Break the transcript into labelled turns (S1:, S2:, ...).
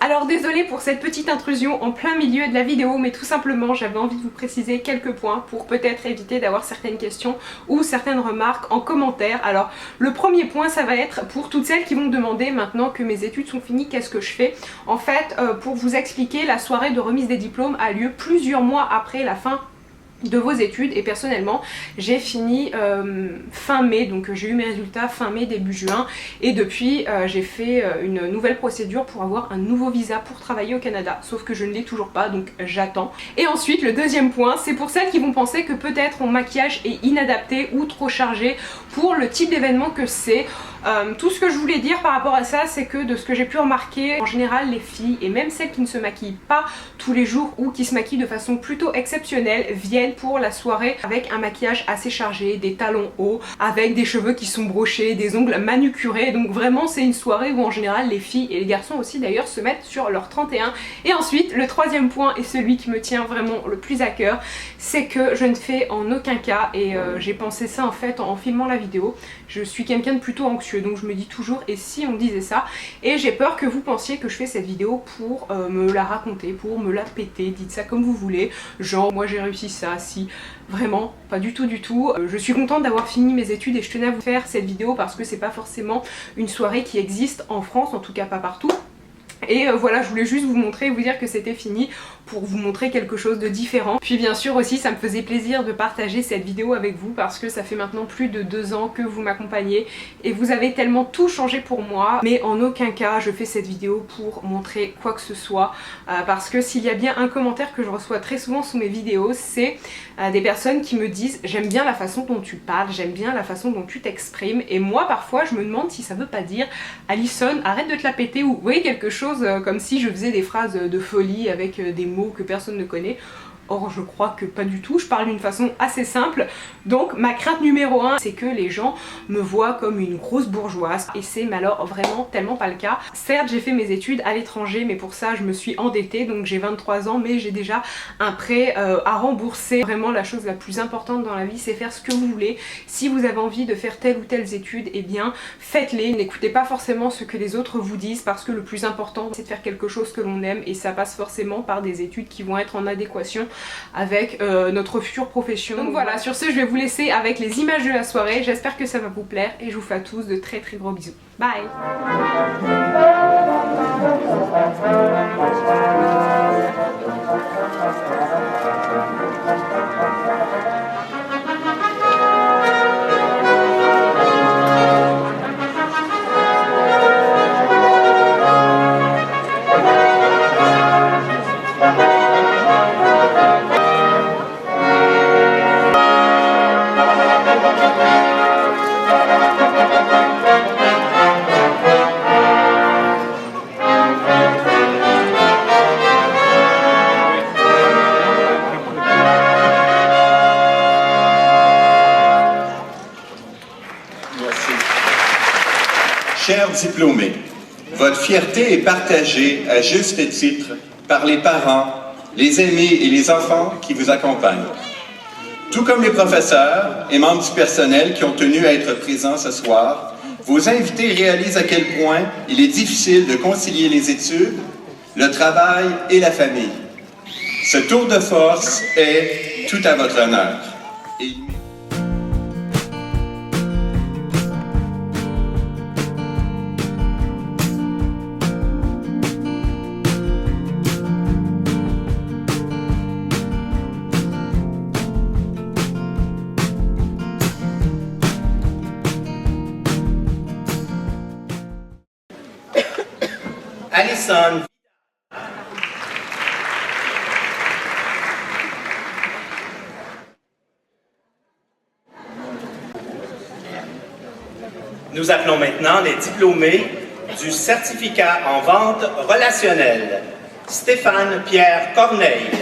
S1: Alors désolée pour cette petite intrusion en plein milieu de la vidéo, mais tout simplement j'avais envie de vous préciser quelques points pour peut-être éviter d'avoir certaines questions ou certaines remarques en commentaire. Alors le premier point, ça va être pour toutes celles qui vont me demander maintenant que mes études sont finies, qu'est-ce que je fais? En fait, pour vous expliquer, la soirée de remise des diplômes a lieu plusieurs mois après la fin de vos études, et personnellement j'ai fini fin mai, donc j'ai eu mes résultats fin mai début juin, et depuis j'ai fait une nouvelle procédure pour avoir un nouveau visa pour travailler au Canada, sauf que je ne l'ai toujours pas, donc j'attends. Et ensuite le deuxième point, c'est pour celles qui vont penser que peut-être mon maquillage est inadapté ou trop chargé pour le type d'événement que c'est. Tout ce que je voulais dire par rapport à ça, c'est que de ce que j'ai pu remarquer, en général les filles, et même celles qui ne se maquillent pas tous les jours ou qui se maquillent de façon plutôt exceptionnelle, viennent pour la soirée avec un maquillage assez chargé, des talons hauts, avec des cheveux qui sont brochés, des ongles manucurés. Donc vraiment c'est une soirée où en général les filles et les garçons aussi d'ailleurs se mettent sur leur 31. Et ensuite le troisième point, et celui qui me tient vraiment le plus à cœur, c'est que je ne fais en aucun cas, et j'ai pensé ça en fait en filmant la vidéo, je suis quelqu'un de plutôt anxieux, donc je me dis toujours et si on me disait ça, et j'ai peur que vous pensiez que je fais cette vidéo pour me la raconter, pour me la péter, dites ça comme vous voulez, genre moi j'ai réussi ça, si, vraiment pas du tout du tout. Je suis contente d'avoir fini mes études et je tenais à vous faire cette vidéo parce que c'est pas forcément une soirée qui existe en France, en tout cas pas partout. Et voilà, je voulais juste vous montrer, vous dire que c'était fini pour vous montrer quelque chose de différent. Puis bien sûr aussi, ça me faisait plaisir de partager cette vidéo avec vous parce que ça fait maintenant plus de 2 ans que vous m'accompagnez et vous avez tellement tout changé pour moi. Mais en aucun cas, je fais cette vidéo pour montrer quoi que ce soit parce que s'il y a bien un commentaire que je reçois très souvent sous mes vidéos, c'est des personnes qui me disent « J'aime bien la façon dont tu parles, j'aime bien la façon dont tu t'exprimes » et moi parfois je me demande si ça veut pas dire « Alison, arrête de te la péter » ou vous voyez quelque chose comme si je faisais des phrases de folie avec des mots que personne ne connaît. Or je crois que pas du tout, je parle d'une façon assez simple. Donc ma crainte numéro 1, c'est que les gens me voient comme une grosse bourgeoise, et c'est alors vraiment tellement pas le cas. Certes j'ai fait mes études à l'étranger, mais pour ça je me suis endettée, donc j'ai 23 ans mais j'ai déjà un prêt à rembourser. Vraiment la chose la plus importante dans la vie, c'est faire ce que vous voulez. Si vous avez envie de faire telle ou telle étude, eh bien faites-les. N'écoutez pas forcément ce que les autres vous disent, parce que le plus important c'est de faire quelque chose que l'on aime, et ça passe forcément par des études qui vont être en adéquation avec notre future profession. Donc voilà, sur ce je vais vous laisser avec les images de la soirée, j'espère que ça va vous plaire et je vous fais à tous de très très gros bisous. Bye.
S2: Chers diplômés, votre fierté est partagée à juste titre par les parents, les amis et les enfants qui vous accompagnent. Tout comme les professeurs et membres du personnel qui ont tenu à être présents ce soir, vos invités réalisent à quel point il est difficile de concilier les études, le travail et la famille. Ce tour de force est tout à votre honneur. Alison.
S3: Nous appelons maintenant les diplômés du certificat en vente relationnelle. Stéphane Pierre Corneille.